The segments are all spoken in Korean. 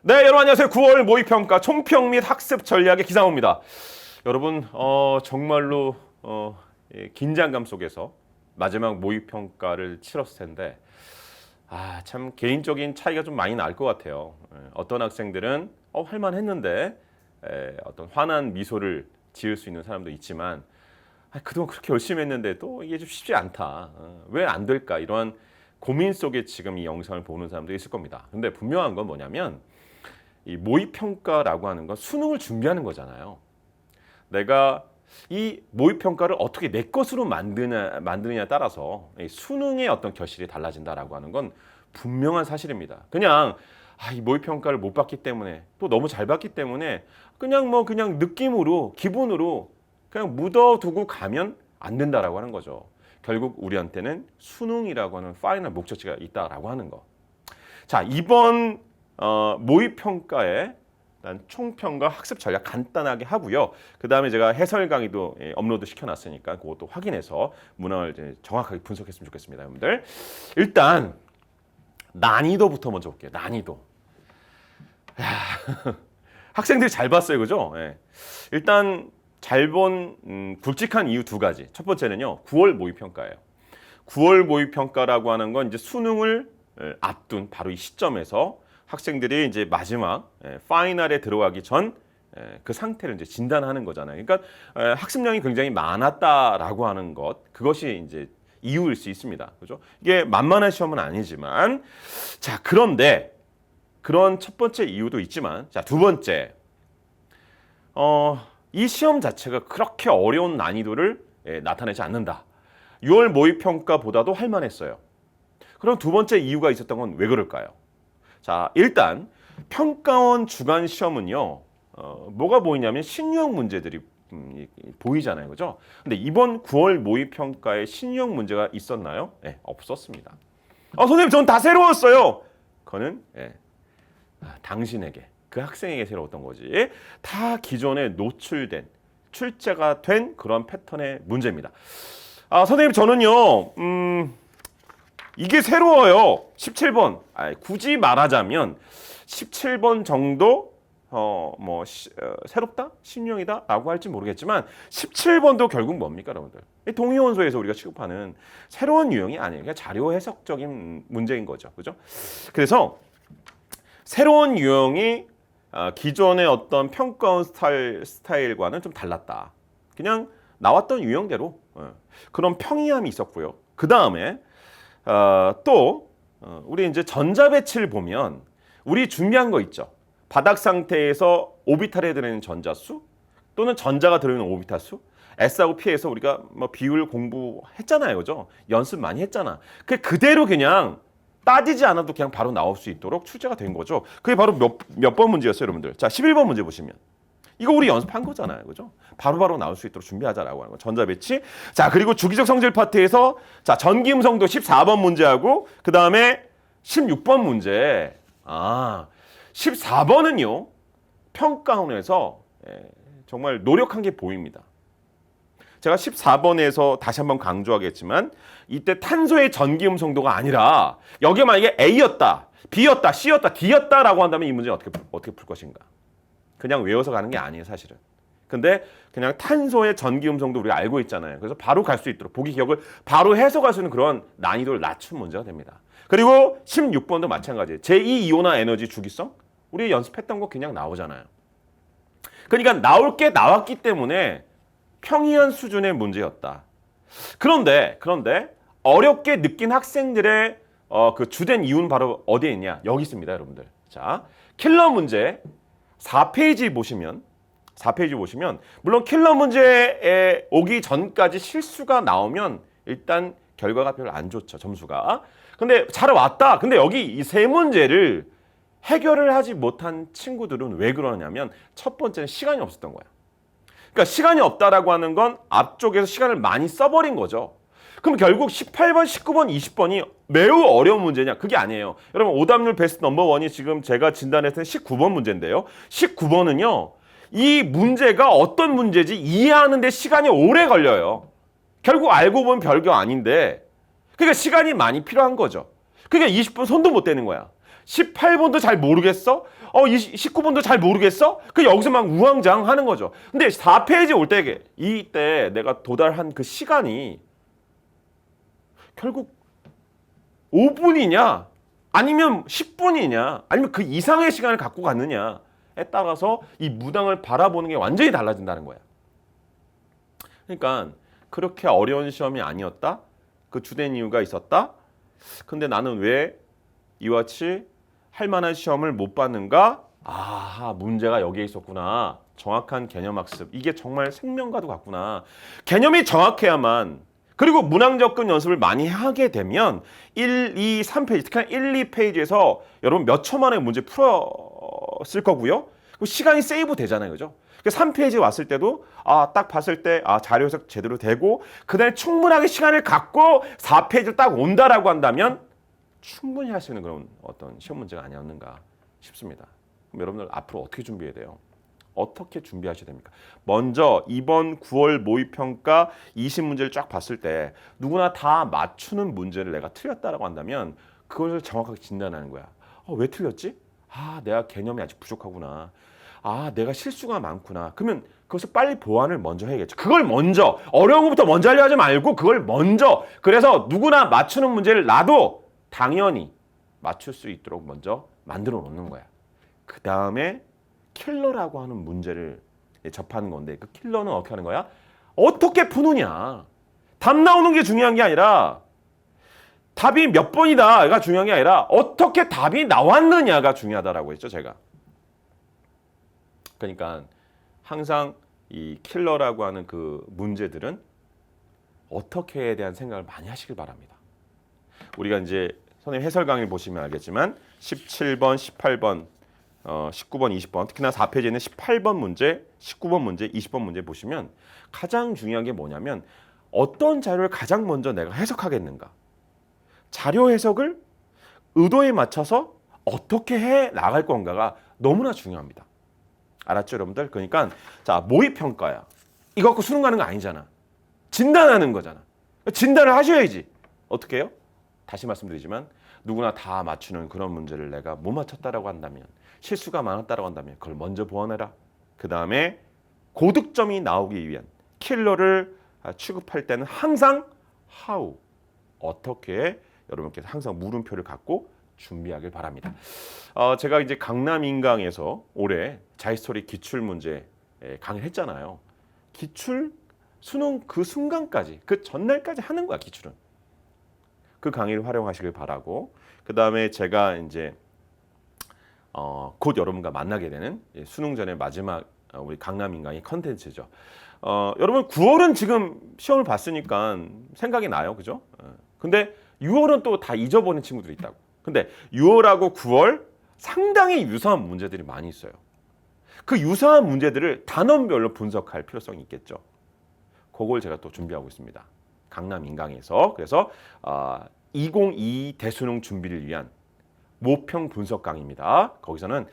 네, 여러분 안녕하세요. 9월 모의평가 총평 및 학습 전략의 기상호입니다. 여러분 정말로 긴장감 속에서 마지막 모의평가를 치렀을 텐데 참 개인적인 차이가 좀 많이 날 것 같아요. 어떤 학생들은 할만했는데 어떤 환한 미소를 지을 수 있는 사람도 있지만 그동안 그렇게 열심히 했는데 또 이게 좀 쉽지 않다. 왜 안 될까? 이런 고민 속에 지금 이 영상을 보는 사람도 있을 겁니다. 근데 분명한 건 뭐냐면 이 모의평가라고 하는 건 수능을 준비하는 거잖아요. 내가 이 모의평가를 어떻게 내 것으로 만드느냐에 따라서 이 수능의 어떤 결실이 달라진다라고 하는 건 분명한 사실입니다. 그냥 이 모의평가를 못 봤기 때문에 또 너무 잘 봤기 때문에 그냥 느낌으로 기분으로 그냥 묻어두고 가면 안 된다라고 하는 거죠. 결국 우리한테는 수능이라고 하는 파이널 목적지가 있다라고 하는 거. 자, 이번 모의평가에 일단 총평과 학습 전략 간단하게 하고요. 그 다음에 제가 해설 강의도 업로드 시켜놨으니까 그것도 확인해서 문항을 이제 정확하게 분석했으면 좋겠습니다, 여러분들. 일단 난이도부터 먼저 볼게요. 난이도. 학생들이 잘 봤어요, 그죠? 예. 일단 잘 본 굵직한 이유 두 가지. 첫 번째는요, 9월 모의평가예요. 9월 모의평가라고 하는 건 이제 수능을 앞둔 바로 이 시점에서 학생들이 이제 마지막 파이널에 들어가기 전 그 상태를 이제 진단하는 거잖아요. 그러니까 학습량이 굉장히 많았다라고 하는 것, 그것이 이제 이유일 수 있습니다. 그죠? 이게 만만한 시험은 아니지만, 자, 그런데 그런 첫 번째 이유도 있지만, 자, 두 번째, 이 시험 자체가 그렇게 어려운 난이도를 나타내지 않는다. 6월 모의평가보다도 할만했어요. 그럼 두 번째 이유가 있었던 건 왜 그럴까요? 자, 일단 평가원 주간 시험은요, 뭐가 보이냐면 신유형 문제들이 보이잖아요, 그죠? 근데 이번 9월 모의평가에 신유형 문제가 있었나요? 네, 없었습니다. 선생님, 전 다 새로웠어요. 그거는 당신에게, 그 학생에게 새로웠던 거지. 다 기존에 노출된, 출제가 된 그런 패턴의 문제입니다. 선생님, 저는요, 이게 새로워요. 17번. 굳이 말하자면 17번 정도 새롭다? 신유형이다? 라고 할지 모르겠지만 17번도 결국 뭡니까, 여러분들? 동의원소에서 우리가 취급하는 새로운 유형이 아니에요. 그냥 자료 해석적인 문제인 거죠. 그죠? 그래서 새로운 유형이 기존의 어떤 평가원 스타일과는 좀 달랐다. 그냥 나왔던 유형대로 그런 평이함이 있었고요. 그 다음에 우리 이제 전자배치를 보면 우리 준비한 거 있죠. 바닥 상태에서 오비탈에 들어있는 전자수 또는 전자가 들어있는 오비탈 수, S하고 P에서 우리가 비율 공부했잖아요, 그죠? 연습 많이 했잖아. 그대로 그냥 따지지 않아도 그냥 바로 나올 수 있도록 출제가 된 거죠. 그게 바로 몇 번 문제였어요, 여러분들. 자, 11번 문제 보시면. 이거 우리 연습한 거잖아요, 그죠? 바로바로 나올 수 있도록 준비하자라고 하는 거. 전자배치. 자, 그리고 주기적 성질 파트에서 자, 전기음성도 14번 문제하고 그 다음에 16번 문제. 14번은요. 평가원에서 정말 노력한 게 보입니다. 제가 14번에서 다시 한번 강조하겠지만 이때 탄소의 전기음성도가 아니라 여기에 만약에 A였다, B였다, C였다, D였다라고 한다면 이 문제는 어떻게 풀 것인가? 그냥 외워서 가는 게 아니에요, 사실은. 근데 그냥 탄소의 전기음성도 우리가 알고 있잖아요. 그래서 바로 갈 수 있도록 보기 기억을 바로 해석할 수 있는 그런 난이도를 낮춘 문제가 됩니다. 그리고 16번도 마찬가지예요. 제2이온화 에너지 주기성? 우리 연습했던 거 그냥 나오잖아요. 그러니까 나올 게 나왔기 때문에 평이한 수준의 문제였다. 그런데 어렵게 느낀 학생들의 그 주된 이유는 바로 어디에 있냐? 여기 있습니다, 여러분들. 자, 킬러 문제 4페이지 보시면 물론 킬러 문제에 오기 전까지 실수가 나오면 일단 결과가 별로 안 좋죠, 점수가. 근데 잘 왔다. 근데 여기 이 세 문제를 해결을 하지 못한 친구들은 왜 그러냐면 첫 번째는 시간이 없었던 거야. 그러니까 시간이 없다라고 하는 건 앞쪽에서 시간을 많이 써버린 거죠. 그럼 결국 18번, 19번, 20번이 매우 어려운 문제냐? 그게 아니에요. 여러분, 오답률 베스트 넘버 1이 지금 제가 진단했을 때 19번 문제인데요. 19번은요. 이 문제가 어떤 문제지 이해하는 데 시간이 오래 걸려요. 결국 알고 보면 별거 아닌데 그러니까 시간이 많이 필요한 거죠. 그러니까 20분 손도 못 대는 거야. 18번도 잘 모르겠어? 이 19번도 잘 모르겠어? 그 여기서 막 우왕좌왕하는 거죠. 근데 4페이지 올 때 이때 내가 도달한 그 시간이 결국 5분이냐 아니면 10분이냐 아니면 그 이상의 시간을 갖고 갔느냐에 따라서 이 무당을 바라보는 게 완전히 달라진다는 거야. 그러니까 그렇게 어려운 시험이 아니었다. 그 주된 이유가 있었다. 근데 나는 왜 이와 같이 할 만한 시험을 못 봤는가? 아, 문제가 여기에 있었구나. 정확한 개념 학습. 이게 정말 생명과도 같구나. 개념이 정확해야만 그리고 문항 접근 연습을 많이 하게 되면 1, 2, 3페이지 특히나 1, 2페이지에서 여러분 몇 초 만에 문제 풀었을 거고요. 시간이 세이브 되잖아요. 그죠? 3페이지 왔을 때도 딱 봤을 때 자료 해석 제대로 되고 그다음에 충분하게 시간을 갖고 4페이지를 딱 온다라고 한다면 충분히 할 수 있는 그런 어떤 시험 문제가 아니었는가 싶습니다. 그럼 여러분들 앞으로 어떻게 준비해야 돼요? 어떻게 준비하셔야 됩니까? 먼저 이번 9월 모의평가 20문제를 쫙 봤을 때 누구나 다 맞추는 문제를 내가 틀렸다라고 한다면 그것을 정확하게 진단하는 거야. 왜 틀렸지? 내가 개념이 아직 부족하구나. 내가 실수가 많구나. 그러면 그것을 빨리 보완을 먼저 해야겠죠. 그걸 먼저 어려운 것부터 먼저 하려 하지 말고 그걸 먼저 그래서 누구나 맞추는 문제를 나도 당연히 맞출 수 있도록 먼저 만들어 놓는 거야. 그 다음에 킬러라고 하는 문제를 접하는 건데 그 킬러는 어떻게 하는 거야? 어떻게 푸느냐. 답 나오는 게 중요한 게 아니라 답이 몇 번이다가 중요한 게 아니라 어떻게 답이 나왔느냐가 중요하다라고 했죠, 제가. 그러니까 항상 이 킬러라고 하는 그 문제들은 어떻게에 대한 생각을 많이 하시길 바랍니다. 우리가 이제 선생님 해설 강의를 보시면 알겠지만 17번, 18번, 19번, 20번 특히나 4페이지에는 18번 문제, 19번 문제, 20번 문제 보시면 가장 중요한 게 뭐냐면 어떤 자료를 가장 먼저 내가 해석하겠는가. 자료 해석을 의도에 맞춰서 어떻게 해 나갈 건가가 너무나 중요합니다. 알았죠, 여러분들? 그러니까 자, 모의평가야. 이거 갖고 수능 가는 거 아니잖아. 진단하는 거잖아. 진단을 하셔야지. 어떻게 해요? 다시 말씀드리지만 누구나 다 맞추는 그런 문제를 내가 못 맞췄다라고 한다면 실수가 많았다라고 한다면 그걸 먼저 보완해라. 그 다음에 고득점이 나오기 위한 킬러를 취급할 때는 항상 how, 어떻게 여러분께서 항상 물음표를 갖고 준비하길 바랍니다. 제가 이제 강남 인강에서 올해 자히스토리 기출 문제 강의를 했잖아요. 기출 수능 그 순간까지 그 전날까지 하는 거야 기출은. 그 강의를 활용하시길 바라고 그 다음에 제가 이제 곧 여러분과 만나게 되는 수능 전의 마지막 우리 강남 인강의 컨텐츠죠. 여러분 9월은 지금 시험을 봤으니까 생각이 나요, 그죠? 근데 6월은 또 다 잊어버린 친구들이 있다고. 근데 6월하고 9월 상당히 유사한 문제들이 많이 있어요. 그 유사한 문제들을 단원별로 분석할 필요성이 있겠죠. 그걸 제가 또 준비하고 있습니다. 강남 인강에서. 그래서 2022 대수능 준비를 위한 모평 분석 강의입니다. 거기서는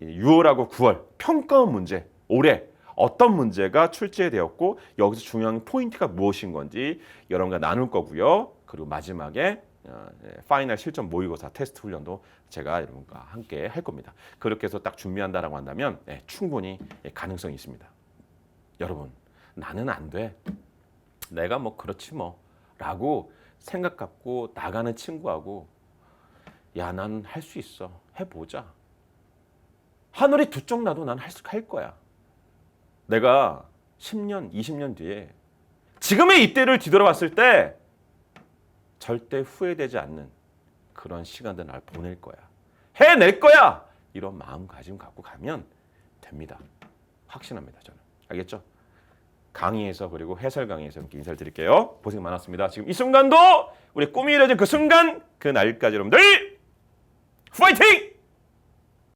6월하고 9월 평가원 문제 올해 어떤 문제가 출제되었고 여기서 중요한 포인트가 무엇인 건지 여러분과 나눌 거고요. 그리고 마지막에 파이널 실전 모의고사 테스트 훈련도 제가 여러분과 함께 할 겁니다. 그렇게 해서 딱 준비한다라고 한다면 충분히 가능성이 있습니다. 여러분, 나는 안 돼. 내가 뭐 그렇지 뭐 라고 생각 갖고 나가는 친구하고 야, 난 할 수 있어. 해보자. 하늘이 두 쪽 나도 난 할 거야. 내가 10년, 20년 뒤에 지금의 이때를 뒤돌아봤을 때 절대 후회되지 않는 그런 시간들 날 보낼 거야. 해낼 거야. 이런 마음가짐 갖고 가면 됩니다. 확신합니다, 저는. 알겠죠? 강의에서 그리고 해설 강의에서 이렇게 인사를 드릴게요. 고생 많았습니다. 지금 이 순간도 우리 꿈이 이루어진 그 순간 그 날까지 여러분들 파이팅!